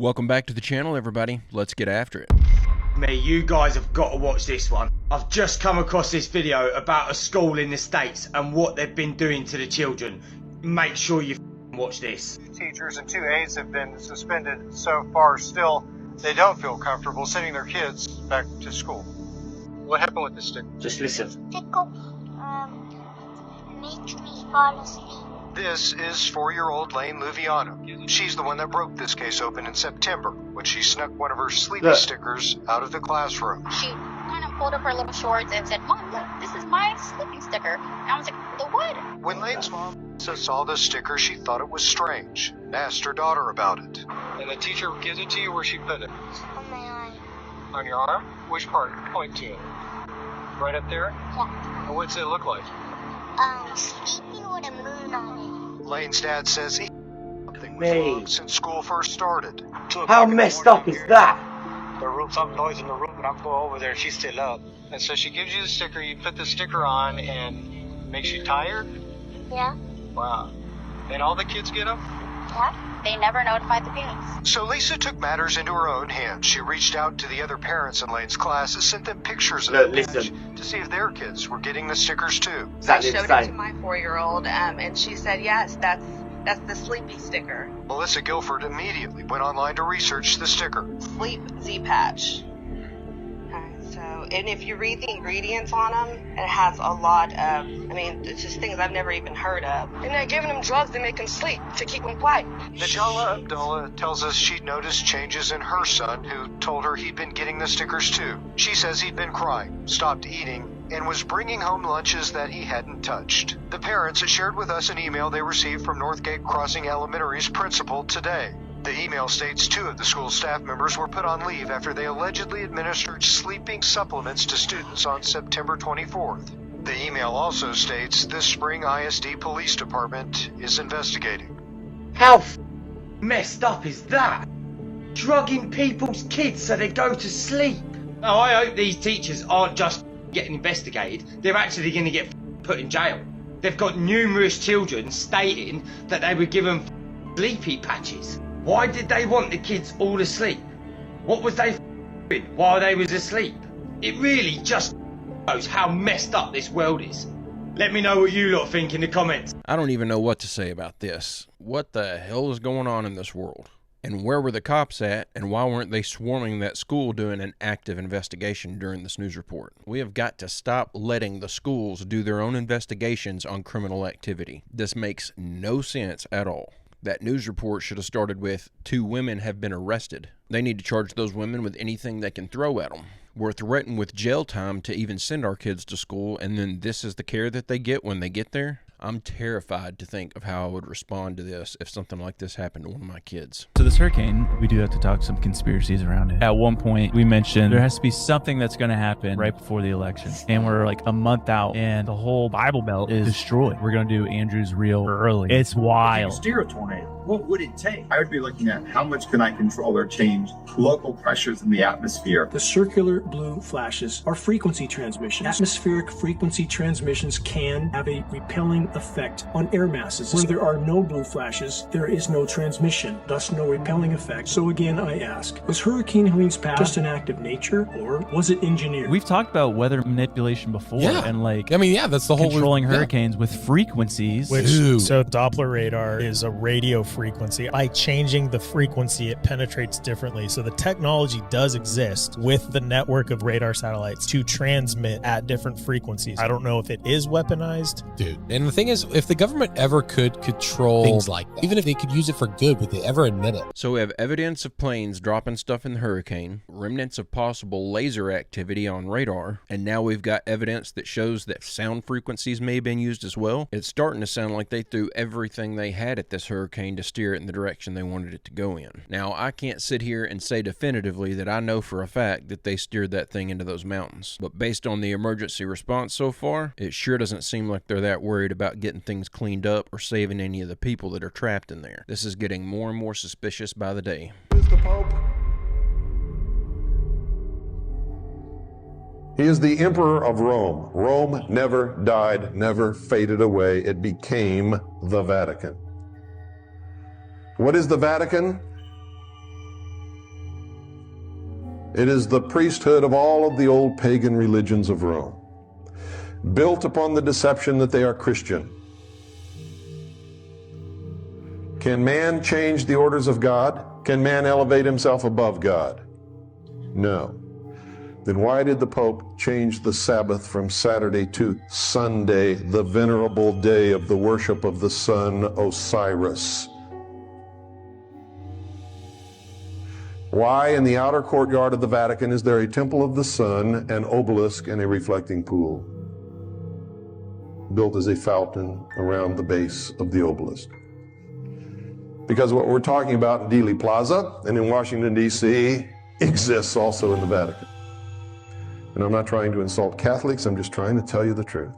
Welcome back to the channel, everybody. Let's get after it. You guys have got to watch this one. I've just come across this video about a school in the States and what they've been doing to the children. Make sure you watch this. 2 teachers and 2 aides have been suspended so far. Still, they don't feel comfortable sending their kids back to school. What happened with the sticker? Just listen. Sticker makes me fall asleep. This is 4-year-old Lane Luviano. She's the one that broke this case open in September when she snuck one of her sleepy stickers out of the classroom. She kind of pulled up her little shorts and said, "Mom, look, this is my sleeping sticker." And I was like, "The what?" When Lane's mom saw the sticker, she thought it was strange and asked her daughter about it. And the teacher gives it to you. Where she put it? On my arm. On your arm? Which part? Point to it. Right up there? Yeah. And what's it look like? Sleeping with a moon on Lane's dad says he something was wrong since school first started. How messed up is that? The room, some noise in the room, and I'm going over there. She's still up. And so she gives you the sticker. You put the sticker on, and makes you tired. it. Yeah. Wow. And all the kids get them. Yeah. They never notified the parents. So Lisa took matters into her own hands. She reached out to the other parents in Lane's class and sent them pictures of the badge to see if their kids were getting the stickers too. I showed it to my 4-year-old, and she said, "Yes, that's the sleepy sticker." Melissa Guilford immediately went online to research the sticker. Sleep Z patch. And if you read the ingredients on them, it has a lot of, it's just things I've never even heard of. And they're giving them drugs to make them sleep, to keep them quiet. Najala Abdullah tells us she'd noticed changes in her son, who told her he'd been getting the stickers too. She says he'd been crying, stopped eating, and was bringing home lunches that he hadn't touched. The parents shared with us an email they received from Northgate Crossing Elementary's principal today. The email states 2 of the school staff members were put on leave after they allegedly administered sleeping supplements to students on September 24th. The email also states this spring ISD Police Department is investigating. How messed up is that? Drugging people's kids so they go to sleep. Oh, I hope these teachers aren't just getting investigated. They're actually going to get put in jail. They've got numerous children stating that they were given sleepy patches. Why did they want the kids all asleep? What was they doing while they was asleep? It really just shows how messed up this world is. Let me know what you lot think in the comments. I don't even know what to say about this. What the hell is going on in this world? And where were the cops at, and why weren't they swarming that school doing an active investigation during this news report? We have got to stop letting the schools do their own investigations on criminal activity. This makes no sense at all. That news report should have started with 2 women have been arrested. They need to charge those women with anything they can throw at them. We're threatened with jail time to even send our kids to school, and then this is the care that they get when they get there? I'm terrified to think of how I would respond to this if something like this happened to one of my kids. So this hurricane, we do have to talk some conspiracies around it. At one point, we mentioned there has to be something that's going to happen right before the election. And we're like a month out, and the whole Bible Belt is destroyed. We're going to do Andrew's reel early. It's wild. Steer a tornado. What would it take? I would be looking at how much can I control or change local pressures in the atmosphere. The circular blue flashes are frequency transmissions. Atmospheric frequency transmissions can have a repelling effect on air masses. Where there are no blue flashes, there is no transmission, thus no repelling effect. So again, I ask, was Hurricane Helene's path just an act of nature, or was it engineered? We've talked about weather manipulation before, and that's the whole controlling hurricanes with frequencies. So Doppler radar is a radio frequency. By changing the frequency, it penetrates differently. So the technology does exist with the network of radar satellites to transmit at different frequencies. I don't know if it is weaponized. Dude, and the thing is, if the government ever could control things like that, even if they could use it for good, would they ever admit it? So we have evidence of planes dropping stuff in the hurricane, remnants of possible laser activity on radar, and now we've got evidence that shows that sound frequencies may have been used as well. It's starting to sound like they threw everything they had at this hurricane to steer it in the direction they wanted it to go in. Now, I can't sit here and say definitively that I know for a fact that they steered that thing into those mountains, but based on the emergency response so far, it sure doesn't seem like they're that worried about getting things cleaned up or saving any of the people that are trapped in there. This is getting more and more suspicious by the day. Who's the Pope? He is the Emperor of Rome. Rome never died, never faded away. It became the Vatican. What is the Vatican? It is the priesthood of all of the old pagan religions of Rome, built upon the deception that they are Christian. Can man change the orders of God? Can man elevate himself above God? No. Then why did the Pope change the Sabbath from Saturday to Sunday, the venerable day of the worship of the sun Osiris? Why in the outer courtyard of the Vatican is there a temple of the sun, an obelisk, and a reflecting pool built as a fountain around the base of the obelisk? Because what we're talking about in Dealey Plaza and in Washington, D.C. exists also in the Vatican. And I'm not trying to insult Catholics, I'm just trying to tell you the truth.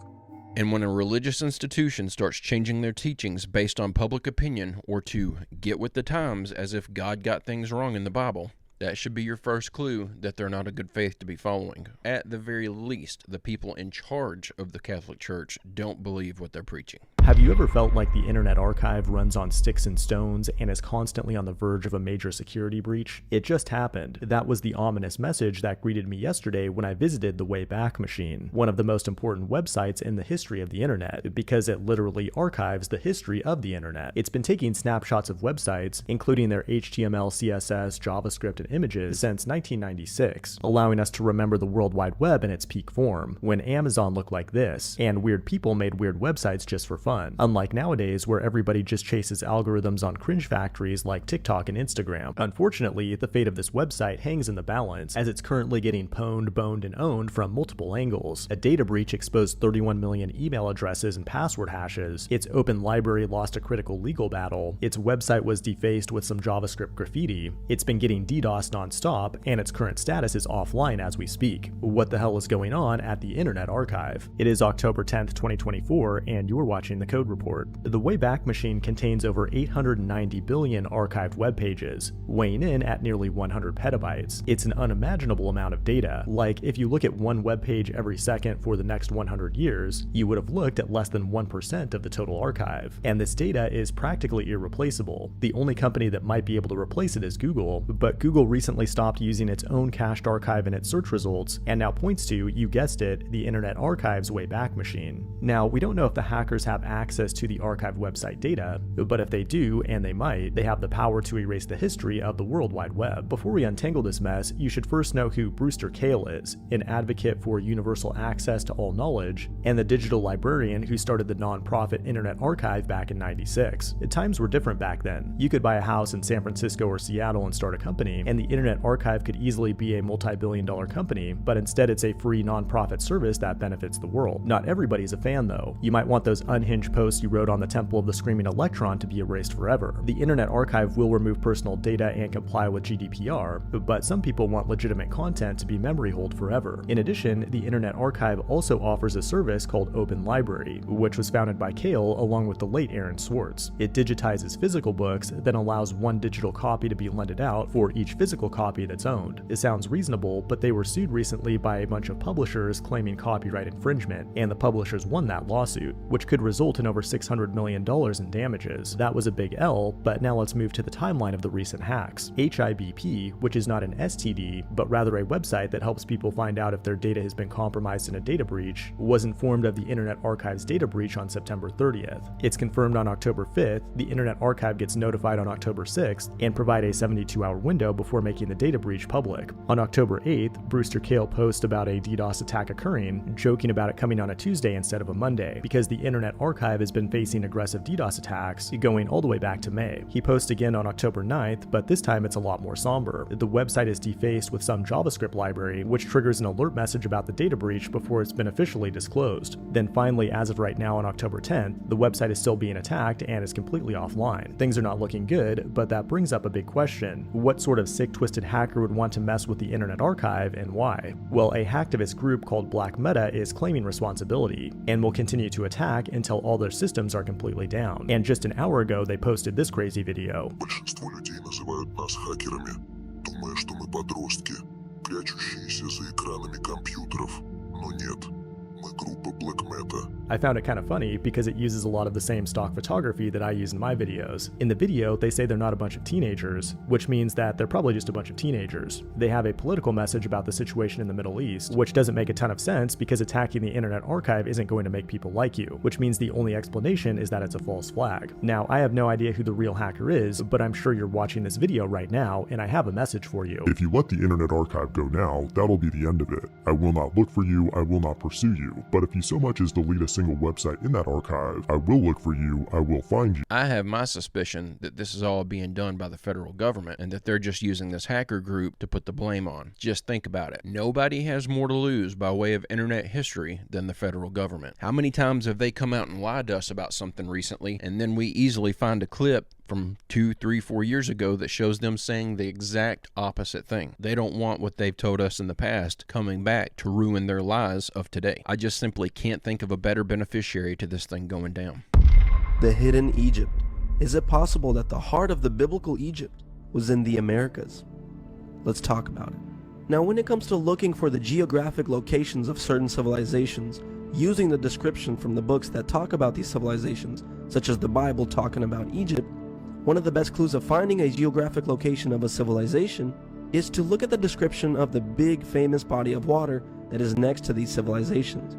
And when a religious institution starts changing their teachings based on public opinion or to get with the times as if God got things wrong in the Bible, that should be your first clue that they're not a good faith to be following. At the very least, the people in charge of the Catholic Church don't believe what they're preaching. Have you ever felt like the Internet Archive runs on sticks and stones and is constantly on the verge of a major security breach? It just happened. That was the ominous message that greeted me yesterday when I visited the Wayback Machine, one of the most important websites in the history of the Internet, because it literally archives the history of the Internet. It's been taking snapshots of websites, including their HTML, CSS, JavaScript, and images, since 1996, allowing us to remember the World Wide Web in its peak form, when Amazon looked like this, and weird people made weird websites just for fun. Unlike nowadays, where everybody just chases algorithms on cringe factories like TikTok and Instagram. Unfortunately, the fate of this website hangs in the balance, as it's currently getting pwned, boned, and owned from multiple angles. A data breach exposed 31 million email addresses and password hashes. Its open library lost a critical legal battle. Its website was defaced with some JavaScript graffiti. It's been getting DDoSed nonstop, and its current status is offline as we speak. What the hell is going on at the Internet Archive? It is October 10th, 2024, and you're watching The Code Report. The Wayback Machine contains over 890 billion archived web pages, weighing in at nearly 100 petabytes. It's an unimaginable amount of data. Like, if you look at one web page every second for the next 100 years, you would have looked at less than 1% of the total archive. And this data is practically irreplaceable. The only company that might be able to replace it is Google, but Google recently stopped using its own cached archive in its search results, and now points to, you guessed it, the Internet Archive's Wayback Machine. Now, we don't know if the hackers have access to the archived website data, but if they do, and they might, they have the power to erase the history of the World Wide Web. Before we untangle this mess, you should first know who Brewster Kahle is, an advocate for universal access to all knowledge, and the digital librarian who started the non-profit Internet Archive back in '96. Times were different back then. You could buy a house in San Francisco or Seattle and start a company, and the Internet Archive could easily be a multi-billion-dollar company, but instead it's a free non-profit service that benefits the world. Not everybody's a fan though. You might want those unhinged posts you wrote on the Temple of the Screaming Electron to be erased forever. The Internet Archive will remove personal data and comply with GDPR, but some people want legitimate content to be memory hold forever. In addition, the Internet Archive also offers a service called Open Library, which was founded by Kahle along with the late Aaron Swartz. It digitizes physical books, then allows one digital copy to be lended out for each physical copy that's owned. It sounds reasonable, but they were sued recently by a bunch of publishers claiming copyright infringement, and the publishers won that lawsuit, which could result in over $600 million in damages. That was a big L, but now let's move to the timeline of the recent hacks. HIBP, which is not an STD, but rather a website that helps people find out if their data has been compromised in a data breach, was informed of the Internet Archive's data breach on September 30th. It's confirmed on October 5th, the Internet Archive gets notified on October 6th, and provide a 72-hour window before making the data breach public. On October 8th, Brewster Kahle posts about a DDoS attack occurring, joking about it coming on a Tuesday instead of a Monday, because the Internet Archive has been facing aggressive DDoS attacks going all the way back to May. He posts again on October 9th, but this time it's a lot more somber. The website is defaced with some JavaScript library, which triggers an alert message about the data breach before it's been officially disclosed. Then finally, as of right now on October 10th, the website is still being attacked and is completely offline. Things are not looking good, but that brings up a big question. What sort of sick, twisted hacker would want to mess with the Internet Archive, and why? Well, a hacktivist group called Black Meta is claiming responsibility, and will continue to attack until all their systems are completely down. And just an hour ago, they posted this crazy video. Большинство людей называют нас хакерами, думая, что мы подростки, прячущиеся за экранами компьютеров. Но нет, I found it kind of funny because it uses a lot of the same stock photography that I use in my videos. In the video, they say they're not a bunch of teenagers, which means that they're probably just a bunch of teenagers. They have a political message about the situation in the Middle East, which doesn't make a ton of sense because attacking the Internet Archive isn't going to make people like you, which means the only explanation is that it's a false flag. Now, I have no idea who the real hacker is, but I'm sure you're watching this video right now, and I have a message for you. If you let the Internet Archive go now, that'll be the end of it. I will not look for you, I will not pursue you. But if you so much as delete a single website in that archive, I will look for you, I will find you. I have my suspicion that this is all being done by the federal government and that they're just using this hacker group to put the blame on. Just think about it. Nobody has more to lose by way of internet history than the federal government. How many times have they come out and lied to us about something recently, and then we easily find a clip from 2, 3, 4 years ago that shows them saying the exact opposite thing? They don't want what they've told us in the past coming back to ruin their lies of today. I just simply can't think of a better beneficiary to this thing going down. The hidden Egypt. Is it possible that the heart of the biblical Egypt was in the Americas? Let's talk about it. Now, when it comes to looking for the geographic locations of certain civilizations, using the description from the books that talk about these civilizations, such as the Bible talking about Egypt, one of the best clues of finding a geographic location of a civilization is to look at the description of the big famous body of water that is next to these civilizations.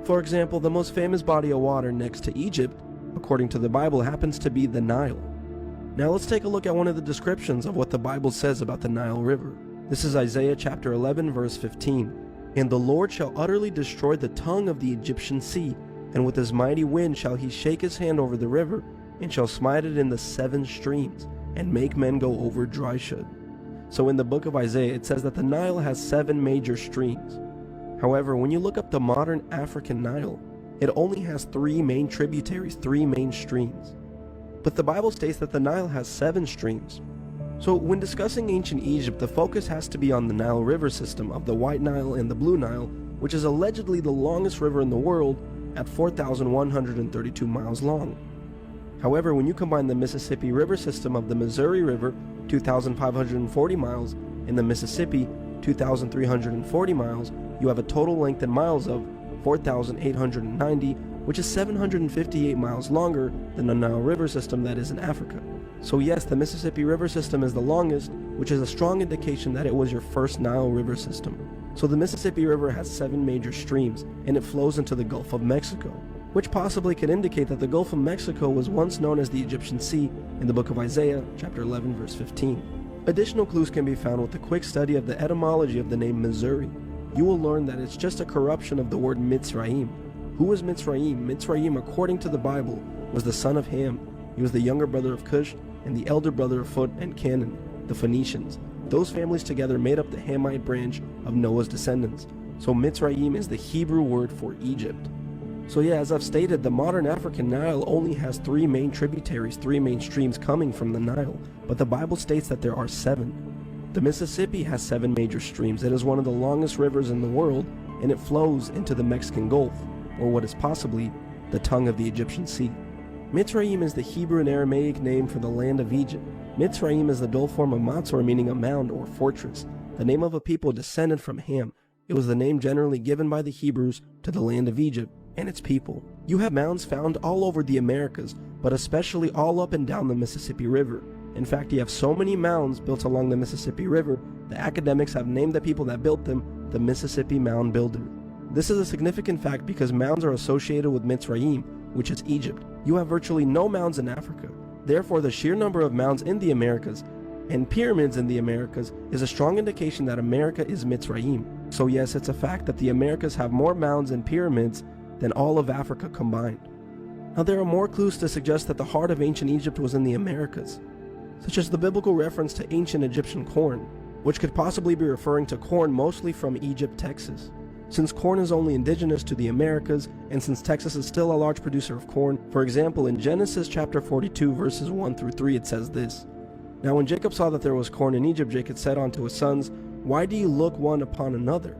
For example, the most famous body of water next to Egypt, according to the Bible, happens to be the Nile. Now let's take a look at one of the descriptions of what the Bible says about the Nile River. This is Isaiah chapter 11 verse 15. And the Lord shall utterly destroy the tongue of the Egyptian sea, and with his mighty wind shall he shake his hand over the river, and shall smite it in the 7 streams, and make men go over dry shod. So in the book of Isaiah, it says that the Nile has 7 major streams. However, when you look up the modern African Nile, it only has 3 main tributaries, 3 main streams. But the Bible states that the Nile has 7 streams. So when discussing ancient Egypt, the focus has to be on the Nile River system of the White Nile and the Blue Nile, which is allegedly the longest river in the world at 4,132 miles long. However, when you combine the Mississippi River system of the Missouri River, 2,540 miles, and the Mississippi, 2,340 miles, you have a total length in miles of 4,890, which is 758 miles longer than the Nile River system that is in Africa. So yes, the Mississippi River system is the longest, which is a strong indication that it was your first Nile River system. So the Mississippi River has 7 major streams, and it flows into the Gulf of Mexico, which possibly could indicate that the Gulf of Mexico was once known as the Egyptian Sea in the book of Isaiah, chapter 11, verse 15. Additional clues can be found with a quick study of the etymology of the name Missouri. You will learn that it's just a corruption of the word Mitzrayim. Who was Mitzrayim? Mitzrayim, according to the Bible, was the son of Ham. He was the younger brother of Cush and the elder brother of Phut and Canaan, the Phoenicians. Those families together made up the Hamite branch of Noah's descendants. So Mitzrayim is the Hebrew word for Egypt. So yeah, as I've stated, the modern African Nile only has 3 main tributaries, 3 main streams coming from the Nile, but the Bible states that there are 7. The Mississippi has 7 major streams. It is one of the longest rivers in the world, and it flows into the Mexican Gulf, or what is possibly the tongue of the Egyptian Sea. Mitzrayim is the Hebrew and Aramaic name for the land of Egypt. Mitzrayim is the dual form of Matzor, meaning a mound or fortress, the name of a people descended from Ham. It was the name generally given by the Hebrews to the land of Egypt and its people. You have mounds found all over the Americas, but especially all up and down the Mississippi River. In fact, you have so many mounds built along the Mississippi River, the academics have named the people that built them the Mississippi Mound Builder. This is a significant fact because mounds are associated with Mitzrayim, which is Egypt. You have virtually no mounds in Africa. Therefore, the sheer number of mounds in the Americas and pyramids in the Americas is a strong indication that America is Mitzrayim. So yes, it's a fact that the Americas have more mounds and pyramids than all of Africa combined. Now there are more clues to suggest that the heart of ancient Egypt was in the Americas, such as the biblical reference to ancient Egyptian corn, which could possibly be referring to corn mostly from Egypt, Texas. Since corn is only indigenous to the Americas, and since Texas is still a large producer of corn, for example, in Genesis chapter 42 verses 1 through 3 it says this, "Now when Jacob saw that there was corn in Egypt, Jacob said unto his sons, Why do you look one upon another?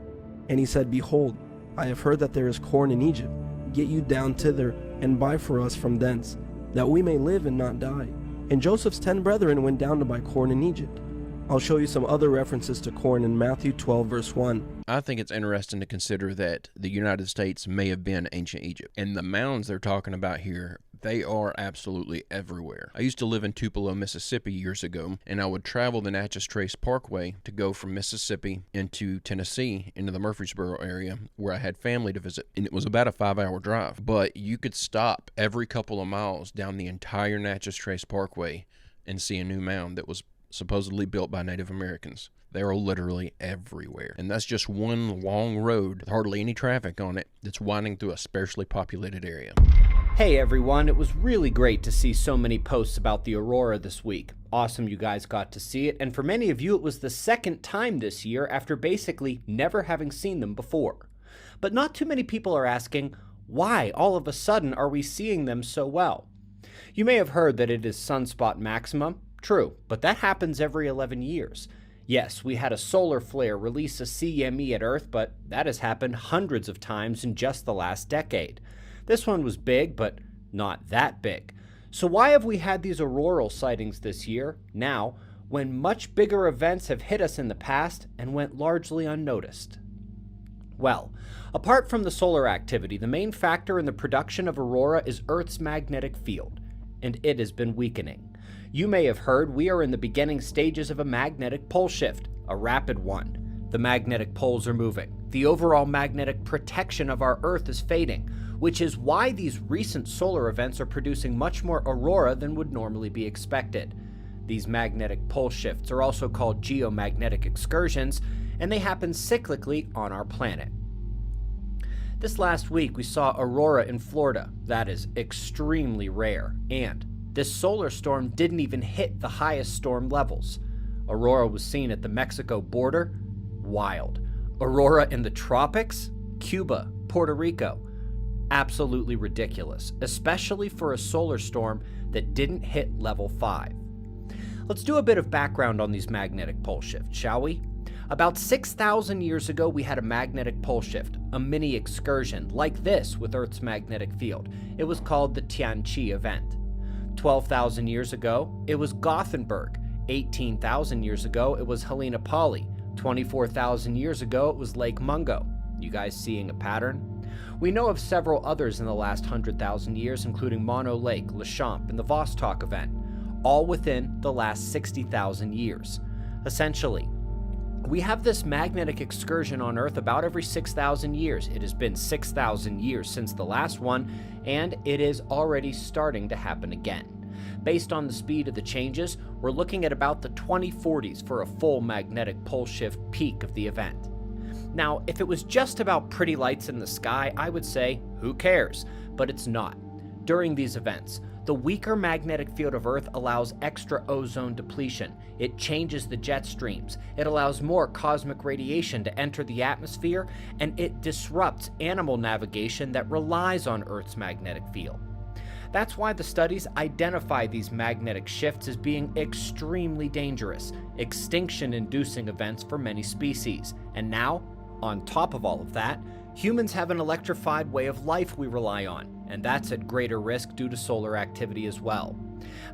And he said, Behold, I have heard that there is corn in Egypt. Get you down thither, and buy for us from thence, that we may live and not die. And Joseph's 10 brethren went down to buy corn in Egypt. I'll show you some other references to corn in Matthew 12, verse 1. I think it's interesting to consider that the United States may have been ancient Egypt. And the mounds they're talking about here, they are absolutely everywhere. I used to live in Tupelo, Mississippi years ago, and I would travel the Natchez Trace Parkway to go from Mississippi into Tennessee, into the Murfreesboro area, where I had family to visit. And it was about a 5-hour drive. But you could stop every couple of miles down the entire Natchez Trace Parkway and see a new mound that was supposedly built by Native Americans. They are literally everywhere. And that's just one long road with hardly any traffic on it that's winding through a sparsely populated area. Hey everyone, it was really great to see so many posts about the aurora this week. Awesome you guys got to see it, and for many of you it was the second time this year after basically never having seen them before. But not too many people are asking, why all of a sudden are we seeing them so well? You may have heard that it is sunspot maximum. True, but that happens every 11 years. Yes, we had a solar flare release a CME at Earth, but that has happened hundreds of times in just the last decade. This one was big, but not that big. So why have we had these auroral sightings this year, now, when much bigger events have hit us in the past and went largely unnoticed? Well, apart from the solar activity, the main factor in the production of aurora is Earth's magnetic field, and it has been weakening. You may have heard we are in the beginning stages of a magnetic pole shift, a rapid one. The magnetic poles are moving. The overall magnetic protection of our Earth is fading, which is why these recent solar events are producing much more aurora than would normally be expected. These magnetic pole shifts are also called geomagnetic excursions, and they happen cyclically on our planet. This last week we saw aurora in Florida. That is extremely rare, and this solar storm didn't even hit the highest storm levels. Aurora was seen at the Mexico border. Wild. Aurora in the tropics? Cuba, Puerto Rico. Absolutely ridiculous, especially for a solar storm that didn't hit level 5. Let's do a bit of background on these magnetic pole shifts, shall we? About 6,000 years ago, we had a magnetic pole shift, a mini excursion like this with Earth's magnetic field. It was called the Tianqi event. 12,000 years ago, it was Gothenburg. 18,000 years ago, it was Helena Pali. 24,000 years ago, it was Lake Mungo. You guys seeing a pattern? We know of several others in the last 100,000 years, including Mono Lake, Le Champ, and the Vostok event, all within the last 60,000 years. Essentially, we have this magnetic excursion on Earth about every 6,000 years. It has been 6,000 years since the last one, and it is already starting to happen again. Based on the speed of the changes, we're looking at about the 2040s for a full magnetic pole shift peak of the event. Now, if it was just about pretty lights in the sky, I would say, who cares? But it's not. During these events, the weaker magnetic field of Earth allows extra ozone depletion. It changes the jet streams. It allows more cosmic radiation to enter the atmosphere, and it disrupts animal navigation that relies on Earth's magnetic field. That's why the studies identify these magnetic shifts as being extremely dangerous, extinction-inducing events for many species. And now, on top of all of that, humans have an electrified way of life we rely on, and that's at greater risk due to solar activity as well.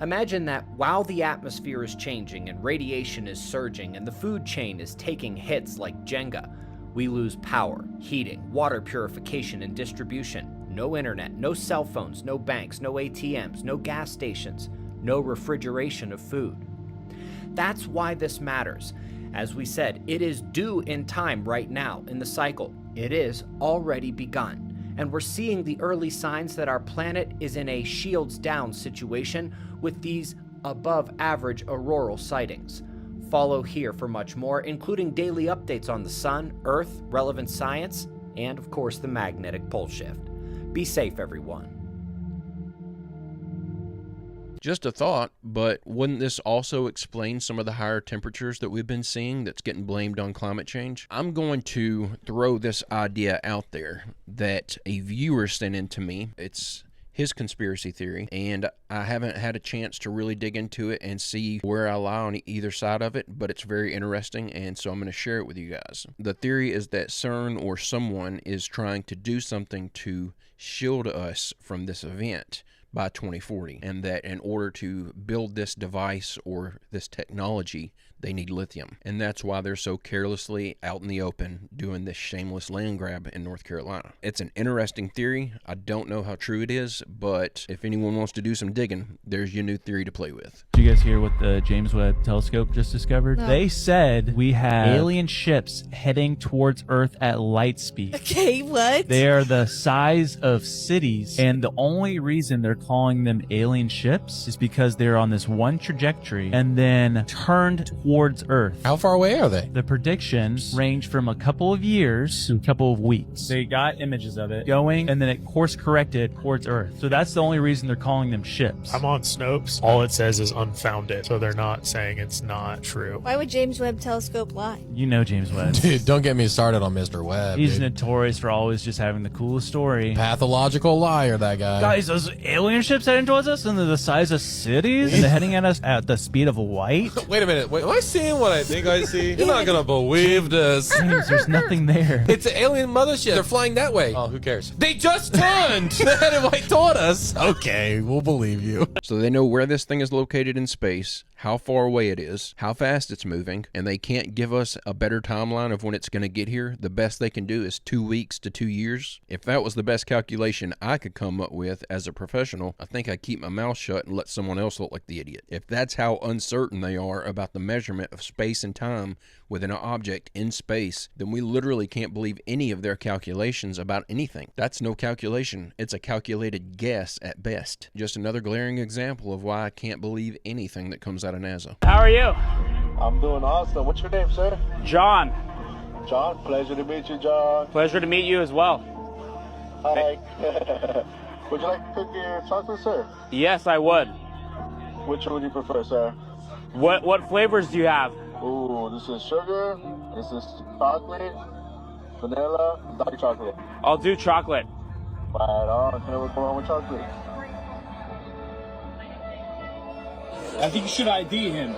Imagine that while the atmosphere is changing and radiation is surging and the food chain is taking hits like Jenga, we lose power, heating, water purification, and distribution. No internet, no cell phones, no banks, no ATMs, no gas stations, no refrigeration of food. That's why this matters. As we said, it is due in time right now in the cycle. It is already begun. And we're seeing the early signs that our planet is in a shields down situation with these above average auroral sightings. Follow here for much more, including daily updates on the sun, Earth, relevant science, and of course the magnetic pole shift. Be safe, everyone. Just a thought, but wouldn't this also explain some of the higher temperatures that we've been seeing that's getting blamed on climate change? I'm going to throw this idea out there that a viewer sent in to me. It's his conspiracy theory, and I haven't had a chance to really dig into it and see where I lie on either side of it, but it's very interesting, and so I'm going to share it with you guys. The theory is that CERN or someone is trying to do something to shield us from this event by 2040, and that in order to build this device or this technology They need lithium. And that's why they're so carelessly out in the open doing this shameless land grab in North Carolina. It's an interesting theory. I don't know how true it is, but if anyone wants to do some digging, there's your new theory to play with. Did you guys hear what the James Webb Telescope just discovered? No. They said we have alien ships heading towards Earth at light speed. Okay, what? They are the size of cities, and the only reason they're calling them alien ships is because they're on this one trajectory and then turned towards Earth. How far away are they? The predictions range from a couple of years to a couple of weeks. They got images of it going, and then it course corrected towards Earth. So that's the only reason they're calling them ships. I'm on Snopes. All it says is unfounded, so they're not saying it's not true. Why would James Webb Telescope lie? You know James Webb. Dude, don't get me started on Mr. Webb. He's dude. notorious for always just having the coolest story. Pathological liar, that guy. Guys, those alien ships heading towards us, and they're the size of cities, and they're heading at us at the speed of light. Wait a minute. Wait, am I seeing what I think I see? You're not gonna believe this. James, there's nothing there. It's an alien mothership. They're flying that way. Oh, who cares? They just turned. The head of white taught us. Okay, we'll believe you. So they know where this thing is located in space, how far away it is, how fast it's moving, and they can't give us a better timeline of when it's going to get here. The best they can do is 2 weeks to 2 years. If that was the best calculation I could come up with as a professional, I think I'd keep my mouth shut and let someone else look like the idiot. If that's how uncertain they are about the measurement of space and time within an object in space, then we literally can't believe any of their calculations about anything. That's no calculation. It's a calculated guess at best. Just another glaring example of why I can't believe anything that comes out of NASA. How are you? I'm doing awesome. What's your name, sir? John. John, pleasure to meet you, John. Pleasure to meet you as well. Hi. Would you like to cook your chocolate, sir? Yes, I would. Which one would you prefer, sir? What flavors do you have? Ooh, this is sugar, this is chocolate, vanilla, dark chocolate. I'll do chocolate. Right on. Can I work on with chocolate? I think you should ID him.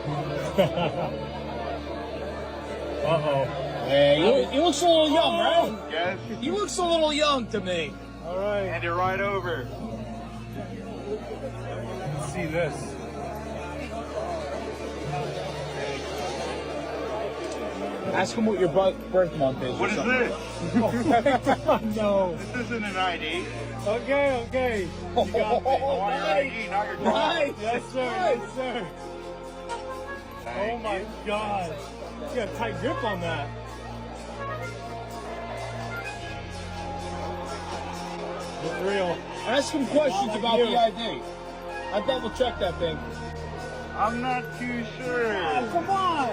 Uh-oh. Hey, he looks a little young, right? Yes. He looks a little young to me. All right. Hand it right over. Let's see this. Ask him what your birth month is. What is this? No. This isn't an ID. Okay. You got me. I want your ID, not your Nice. Yes, sir. Yes, sir. Oh, my God. You got a tight grip on that. Look real. Ask him questions about the ID. I double checked that thing. I'm not too sure. Oh, come on.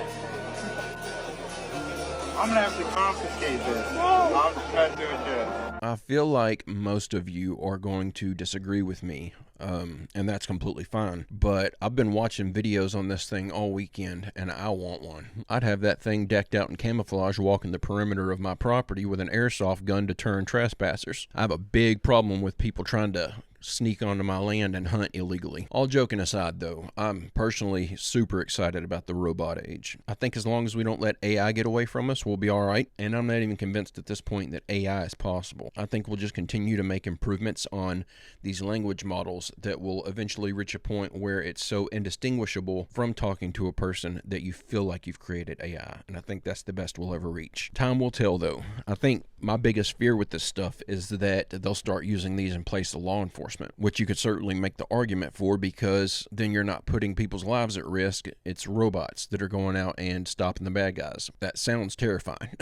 I'm gonna have to confiscate this. No. I'm just not doing it. I feel like most of you are going to disagree with me, and that's completely fine. But I've been watching videos on this thing all weekend, and I want one. I'd have that thing decked out in camouflage walking the perimeter of my property with an airsoft gun to turn trespassers. I have a big problem with people trying to sneak onto my land and hunt illegally. All joking aside though, I'm personally super excited about the robot age. I think as long as we don't let AI get away from us, we'll be alright, and I'm not even convinced at this point that AI is possible. I think we'll just continue to make improvements on these language models that will eventually reach a point where it's so indistinguishable from talking to a person that you feel like you've created AI, and I think that's the best we'll ever reach. Time will tell though. I think my biggest fear with this stuff is that they'll start using these in place of law enforcement, which you could certainly make the argument for, because then you're not putting people's lives at risk. It's robots that are going out and stopping the bad guys. That sounds terrifying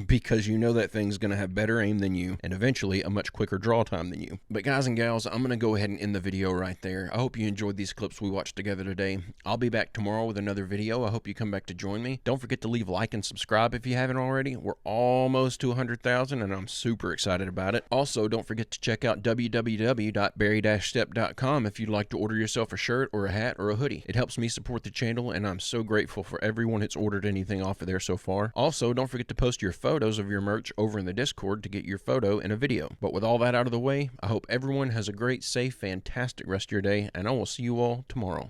because you know that thing's going to have better aim than you and eventually a much quicker draw time than you. But guys and gals, I'm going to go ahead and end the video right there. I hope you enjoyed these clips we watched together today. I'll be back tomorrow with another video. I hope you come back to join me. Don't forget to leave a like and subscribe if you haven't already. We're almost to 100,000 and I'm super excited about it. Also, don't forget to check out www.barry-stepp.com if you'd like to order yourself a shirt or a hat or a hoodie. It helps me support the channel, and I'm so grateful for everyone that's ordered anything off of there so far. Also, don't forget to post your photos of your merch over in the Discord to get your photo in a video. But with all that out of the way, I hope everyone has a great, safe, fantastic rest of your day, and I will see you all tomorrow.